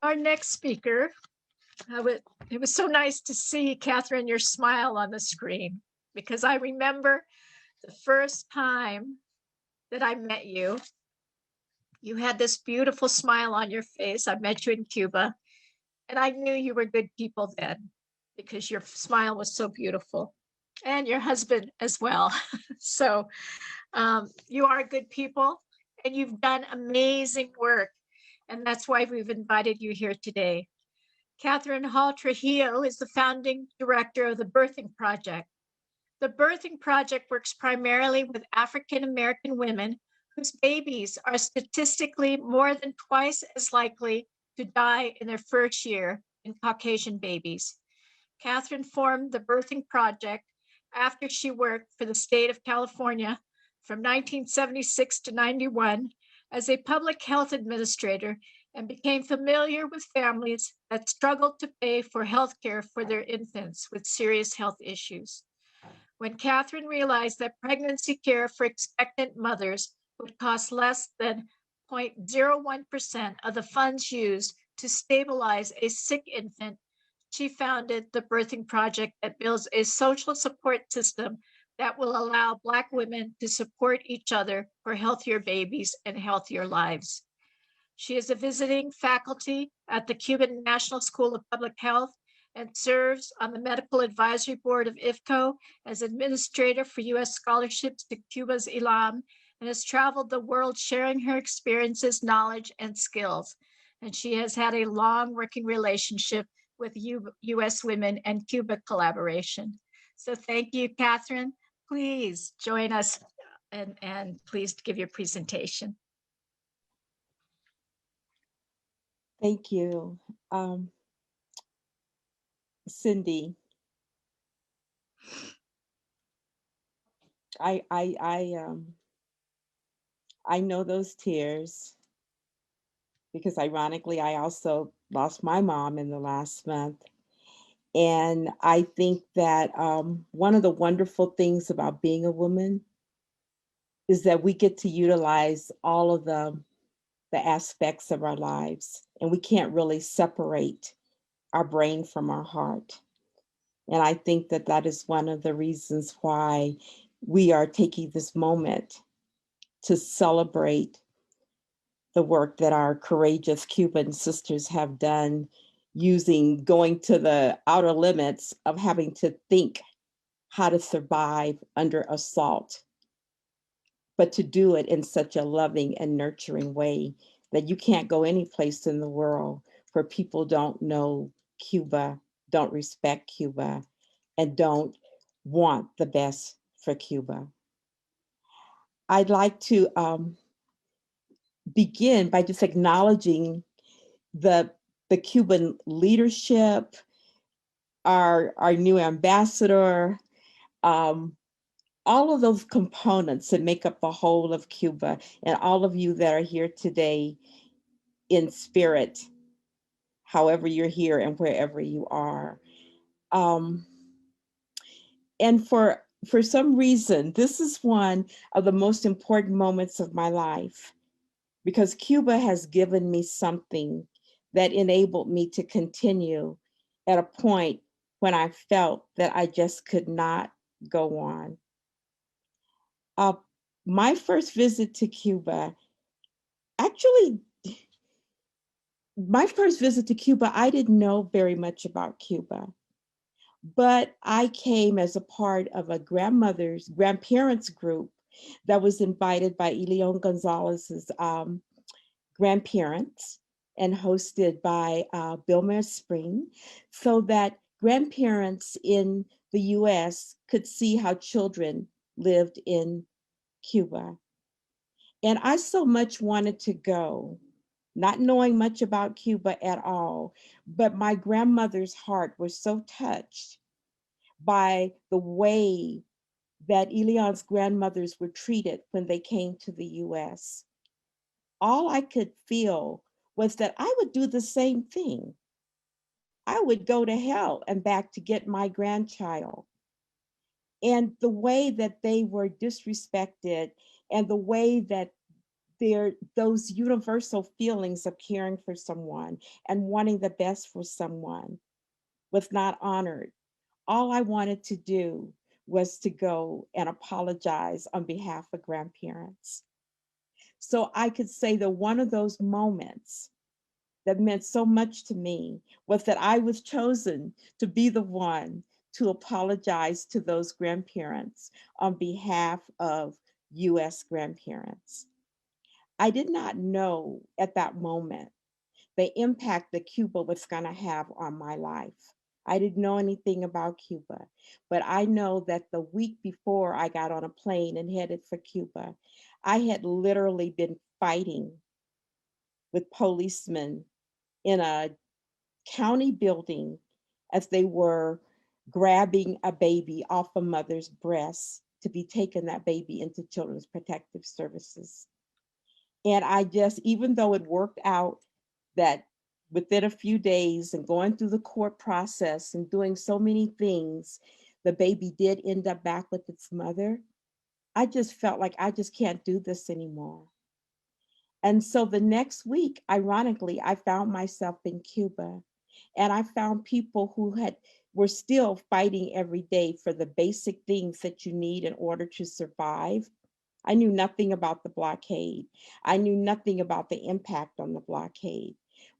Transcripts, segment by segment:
Our next speaker, it was so nice to see, Katherine, your smile on the screen, because I remember the first time that I met you. You had this beautiful smile on your face. I met you in Cuba, and I knew you were good people then because your smile was so beautiful, and your husband as well. So you are good people, and you've done amazing work. And that's why we've invited you here today. Katherine Hall-Trujillo is the founding director of the Birthing Project. The Birthing Project works primarily with African American women whose babies are statistically more than twice as likely to die in their first year than Caucasian babies. Katherine formed the Birthing Project after she worked for the state of California from 1976 to 91 as a public health administrator and became familiar with families that struggled to pay for health care for their infants with serious health issues. When Katherine realized that pregnancy care for expectant mothers would cost less than 0.01% of the funds used to stabilize a sick infant, she founded the Birthing Project that builds a social support system that will allow Black women to support each other for healthier babies and healthier lives. She is a visiting faculty at the Cuban National School of Public Health and serves on the medical advisory board of IFCO as administrator for U.S. scholarships to Cuba's Isla, and has traveled the world sharing her experiences, knowledge, and skills. And she has had a long working relationship with U.S. Women and Cuba collaboration. So thank you, Katherine. Please join us and please give your presentation. Thank you. Cindy, I know those tears because ironically, I also lost my mom in the last month. And I think that one of the wonderful things about being a woman is that we get to utilize all of the aspects of our lives, and we can't really separate our brain from our heart. And I think that that is one of the reasons why we are taking this moment to celebrate the work that our courageous Cuban sisters have done, going to the outer limits of having to think how to survive under assault, but to do it in such a loving and nurturing way that you can't go any place in the world where people don't know Cuba, don't respect Cuba, and don't want the best for Cuba. I'd like to begin by just acknowledging the Cuban leadership, our new ambassador, all of those components that make up the whole of Cuba, and all of you that are here today in spirit, however you're here and wherever you are. And for some reason, this is one of the most important moments of my life, because Cuba has given me something that enabled me to continue at a point when I felt that I just could not go on. My first visit to Cuba, actually, I didn't know very much about Cuba, but I came as a part of a grandparents group that was invited by Elion Gonzalez's grandparents and hosted by Bill Spring, so that grandparents in the US could see how children lived in Cuba. And I so much wanted to go, not knowing much about Cuba at all, but my grandmother's heart was so touched by the way that Elion's grandmothers were treated when they came to the US. All I could feel was that I would do the same thing. I would go to hell and back to get my grandchild. And the way that they were disrespected and the way that there those universal feelings of caring for someone and wanting the best for someone was not honored. All I wanted to do was to go and apologize on behalf of grandparents. So I could say that one of those moments that meant so much to me was that I was chosen to be the one to apologize to those grandparents on behalf of US grandparents. I did not know at that moment the impact that Cuba was going to have on my life. I didn't know anything about Cuba, but I know that the week before I got on a plane and headed for Cuba, I had literally been fighting with policemen in a county building as they were grabbing a baby off a mother's breast to be taking that baby into Children's Protective Services. And I just, even though it worked out that within a few days and going through the court process and doing so many things, the baby did end up back with its mother. I just felt like I just can't do this anymore. And so the next week, ironically, I found myself in Cuba, and I found people who were still fighting every day for the basic things that you need in order to survive. I knew nothing about the blockade. I knew nothing about the impact on the blockade.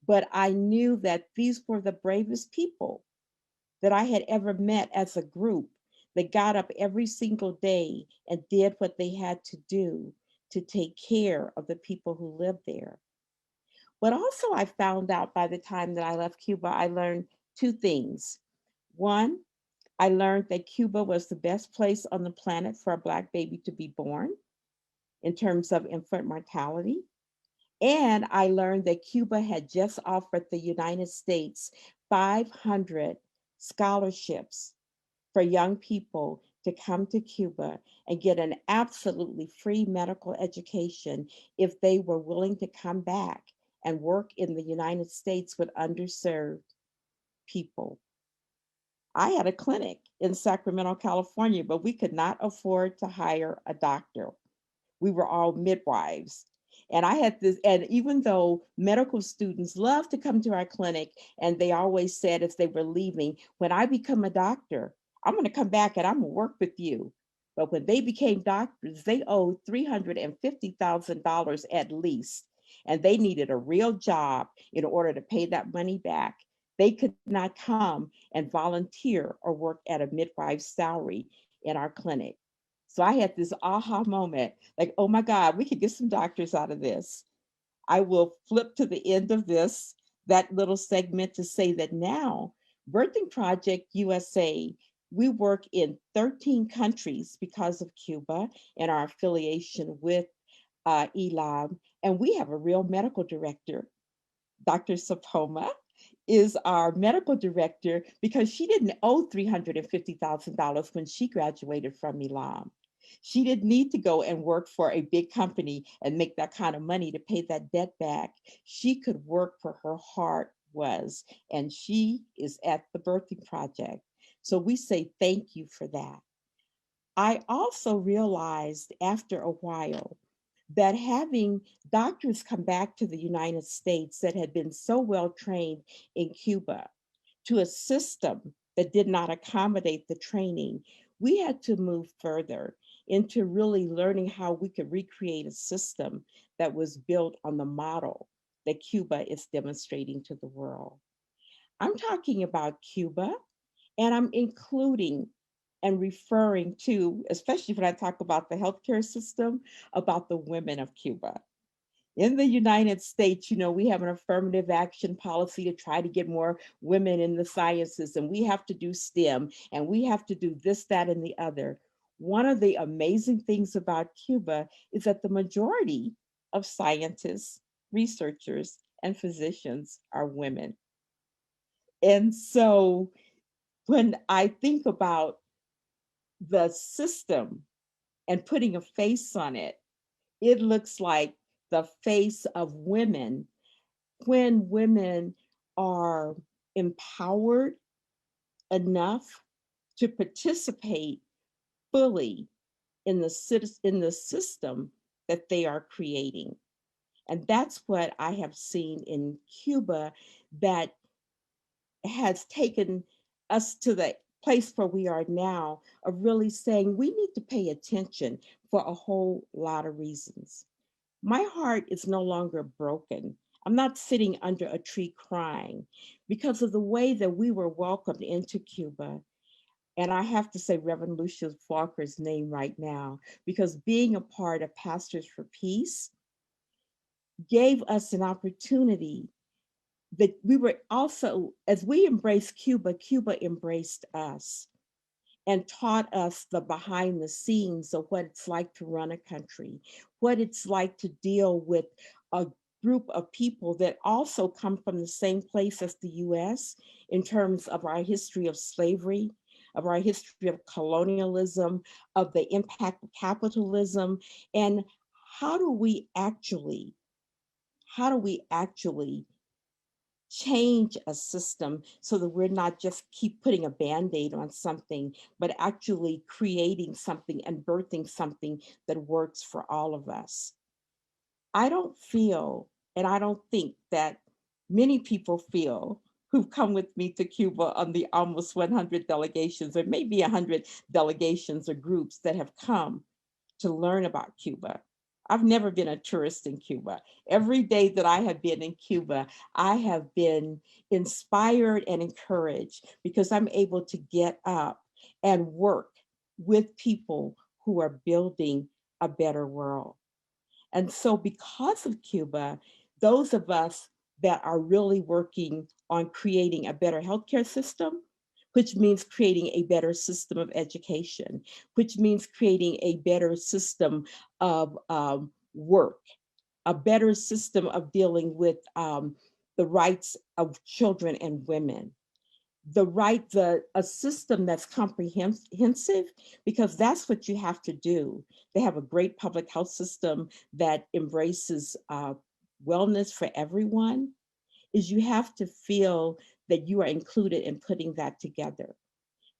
But I knew that these were the bravest people that I had ever met as a group that got up every single day and did what they had to do to take care of the people who lived there. But also, I found out by the time that I left Cuba, I learned two things. One, I learned that Cuba was the best place on the planet for a Black baby to be born in terms of infant mortality. And I learned that Cuba had just offered the United States 500 scholarships for young people to come to Cuba and get an absolutely free medical education if they were willing to come back and work in the United States with underserved people. I had a clinic in Sacramento, California, but we could not afford to hire a doctor. We were all midwives. And I had this, and even though medical students love to come to our clinic, and they always said as they were leaving, when I become a doctor, I'm going to come back and I'm going to work with you. But when they became doctors, they owed $350,000 at least. And they needed a real job in order to pay that money back. They could not come and volunteer or work at a midwife's salary in our clinic. So I had this aha moment like, oh my God, we could get some doctors out of this. I will flip to the end of that little segment to say that now, Birthing Project USA, we work in 13 countries because of Cuba and our affiliation with Isla. And we have a real medical director, Dr. Sapoma is our medical director because she didn't owe $350,000 when she graduated from Milan. She didn't need to go and work for a big company and make that kind of money to pay that debt back. She could work where her heart was, and she is at the Birthing Project. So we say thank you for that. I also realized after a while that having doctors come back to the United States that had been so well trained in Cuba to a system that did not accommodate the training, we had to move further into really learning how we could recreate a system that was built on the model that Cuba is demonstrating to the world. I'm talking about Cuba, and I'm including and referring to, especially when I talk about the healthcare system, about the women of Cuba. In the United States, we have an affirmative action policy to try to get more women in the sciences, and we have to do STEM, and we have to do this, that, and the other. One of the amazing things about Cuba is that the majority of scientists, researchers, and physicians are women. And so when I think about the system and putting a face on it, it looks like the face of women when women are empowered enough to participate fully in the system that they are creating. And that's what I have seen in Cuba that has taken us to the place where we are now of really saying we need to pay attention for a whole lot of reasons. My heart is no longer broken. I'm not sitting under a tree crying because of the way that we were welcomed into Cuba. And I have to say Reverend Lucius Walker's name right now, because being a part of Pastors for Peace gave us an opportunity that we were also, as we embraced Cuba, Cuba embraced us and taught us the behind the scenes of what it's like to run a country, what it's like to deal with a group of people that also come from the same place as the US in terms of our history of slavery, of our history of colonialism, of the impact of capitalism, and how do we actually, how do we actually change a system so that we're not just keep putting a band-aid on something, but actually creating something and birthing something that works for all of us. I don't feel, and I don't think that many people feel who've come with me to Cuba on the almost 100 delegations, or maybe 100 delegations or groups that have come to learn about Cuba. I've never been a tourist in Cuba. Every day that I have been in Cuba, I have been inspired and encouraged because I'm able to get up and work with people who are building a better world. And so, because of Cuba, those of us that are really working on creating a better healthcare system, which means creating a better system of education, which means creating a better system of work, a better system of dealing with the rights of children and women, a system that's comprehensive, because that's what you have to do. They have a great public health system that embraces wellness for everyone. Is you have to feel that you are included in putting that together.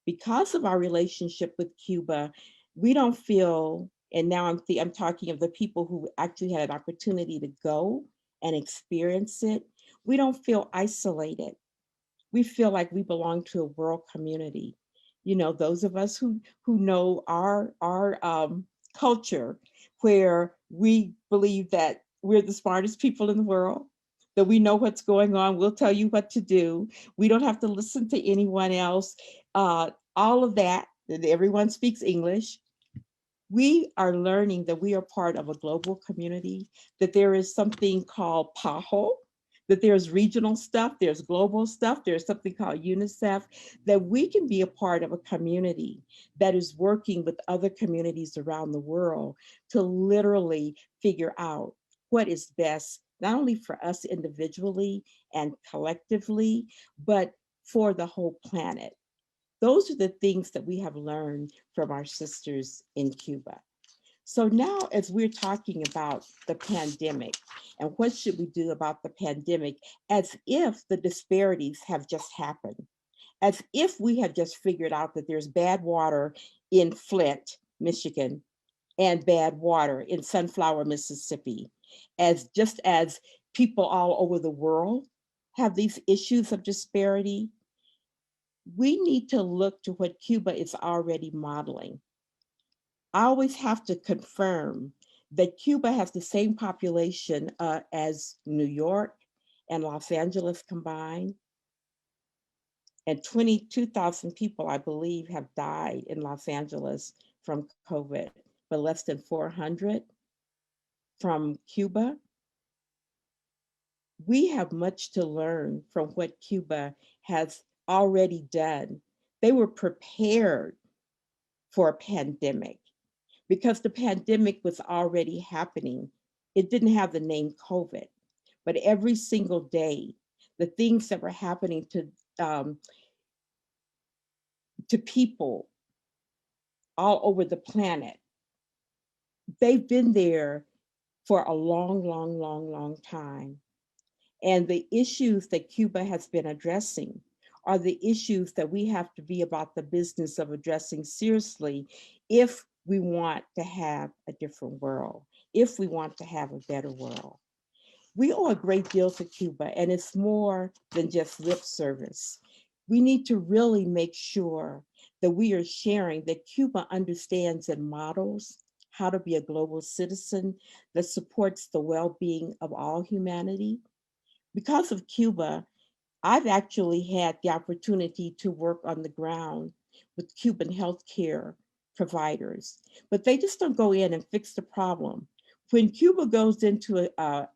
Because of our relationship with Cuba, we don't feel, and now I'm talking of the people who actually had an opportunity to go and experience it, we don't feel isolated. We feel like we belong to a world community. You know, those of us who know our culture, where we believe that we're the smartest people in the world, that we know what's going on, we'll tell you what to do. We don't have to listen to anyone else. All of that, that everyone speaks English. We are learning that we are part of a global community, that there is something called PAHO, that there's regional stuff, there's global stuff, there's something called UNICEF, that we can be a part of a community that is working with other communities around the world to literally figure out what is best, not only for us individually and collectively, but for the whole planet. Those are the things that we have learned from our sisters in Cuba. So now, as we're talking about the pandemic and what should we do about the pandemic, as if the disparities have just happened, as if we have just figured out that there's bad water in Flint, Michigan, and bad water in Sunflower, Mississippi, as just as people all over the world have these issues of disparity, we need to look to what Cuba is already modeling. I always have to confirm that Cuba has the same population as New York and Los Angeles combined. And 22,000 people, I believe, have died in Los Angeles from COVID, but less than 400 from Cuba. We have much to learn from what Cuba has already done. They were prepared for a pandemic because the pandemic was already happening. It didn't have the name COVID, but every single day, the things that were happening to people all over the planet, they've been there for a long, long, long, long time. And the issues that Cuba has been addressing are the issues that we have to be about the business of addressing seriously if we want to have a different world, if we want to have a better world. We owe a great deal to Cuba, and it's more than just lip service. We need to really make sure that we are sharing that Cuba understands and models how to be a global citizen that supports the well-being of all humanity. Because of Cuba, I've actually had the opportunity to work on the ground with Cuban healthcare providers, but they just don't go in and fix the problem. When Cuba goes into a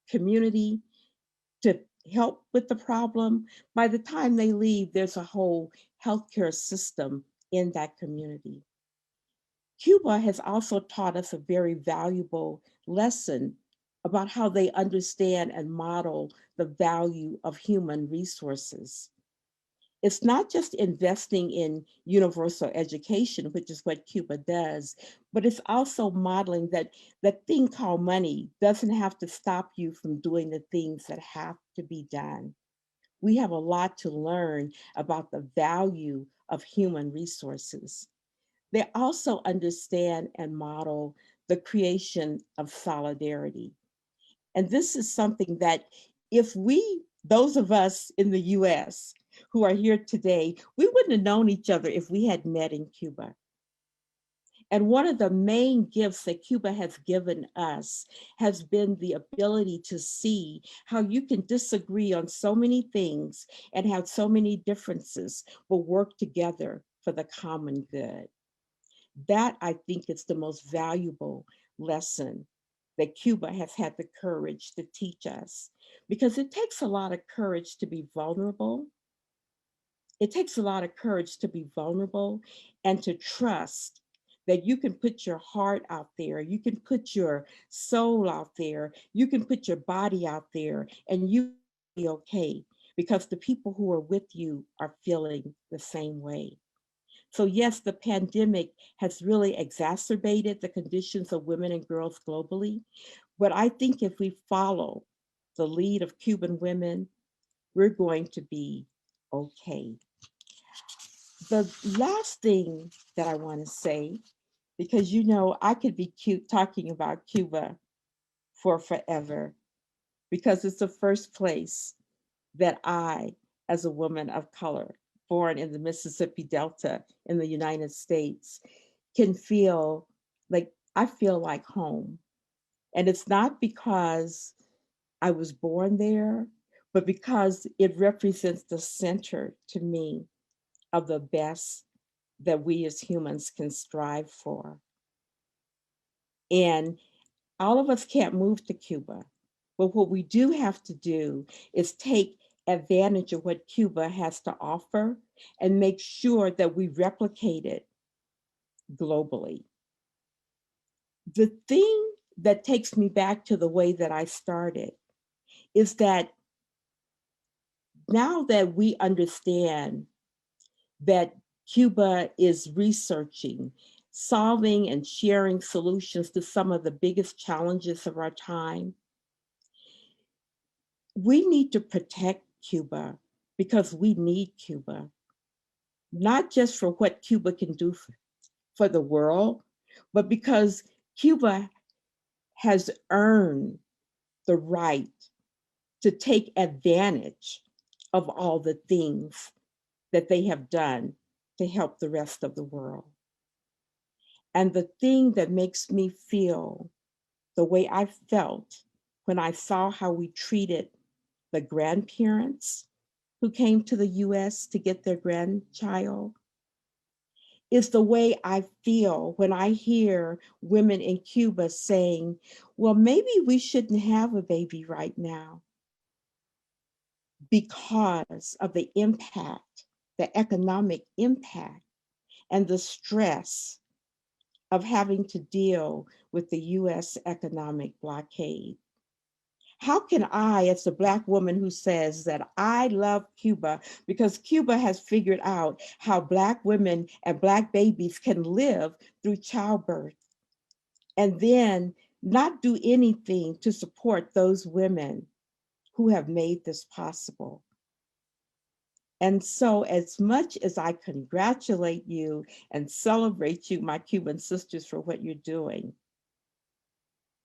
community to help with the problem, by the time they leave, there's a whole healthcare system in that community. Cuba has also taught us a very valuable lesson about how they understand and model the value of human resources. It's not just investing in universal education, which is what Cuba does, but it's also modeling that that thing called money doesn't have to stop you from doing the things that have to be done. We have a lot to learn about the value of human resources. They also understand and model the creation of solidarity. And this is something that if we, those of us in the US who are here today, we wouldn't have known each other if we had met in Cuba. And one of the main gifts that Cuba has given us has been the ability to see how you can disagree on so many things and have so many differences, but work together for the common good. That, I think, is the most valuable lesson that Cuba has had the courage to teach us, because it takes a lot of courage to be vulnerable. It takes a lot of courage to be vulnerable and to trust that you can put your heart out there, you can put your soul out there, you can put your body out there, and you be okay because the people who are with you are feeling the same way. So yes, the pandemic has really exacerbated the conditions of women and girls globally. But I think if we follow the lead of Cuban women, we're going to be okay. The last thing that I want to say, because you know I could be cute talking about Cuba for forever, because it's the first place that I, as a woman of color, born in the Mississippi Delta in the United States, can feel like I feel like home. And it's not because I was born there, but because it represents the center to me of the best that we as humans can strive for. And all of us can't move to Cuba, but what we do have to do is take advantage of what Cuba has to offer and make sure that we replicate it globally. The thing that takes me back to the way that I started is that now that we understand that Cuba is researching, solving, and sharing solutions to some of the biggest challenges of our time, we need to protect Cuba because we need Cuba, not just for what Cuba can do for the world, but because Cuba has earned the right to take advantage of all the things that they have done to help the rest of the world. And the thing that makes me feel the way I felt when I saw how we treated the grandparents who came to the US to get their grandchild is the way I feel when I hear women in Cuba saying, well, maybe we shouldn't have a baby right now because of the impact, the economic impact, and the stress of having to deal with the US economic blockade. How can I, as a Black woman who says that I love Cuba because Cuba has figured out how Black women and Black babies can live through childbirth, and then not do anything to support those women who have made this possible? And so, as much as I congratulate you and celebrate you, my Cuban sisters, for what you're doing,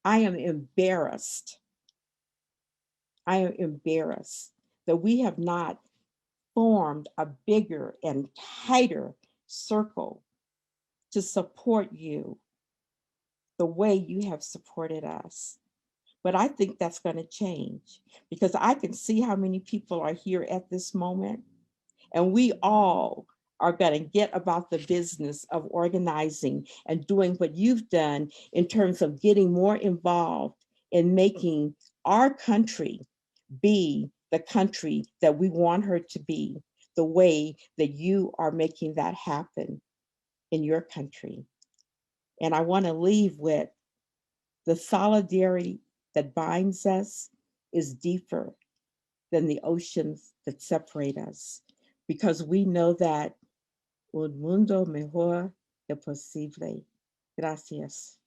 I am embarrassed I am embarrassed that we have not formed a bigger and tighter circle to support you the way you have supported us. But I think that's going to change because I can see how many people are here at this moment, and we all are going to get about the business of organizing and doing what you've done in terms of getting more involved in making our country be the country that we want her to be, the way that you are making that happen in your country. And I want to leave with the solidarity that binds us is deeper than the oceans that separate us, because we know that un mundo mejor es posible. Gracias.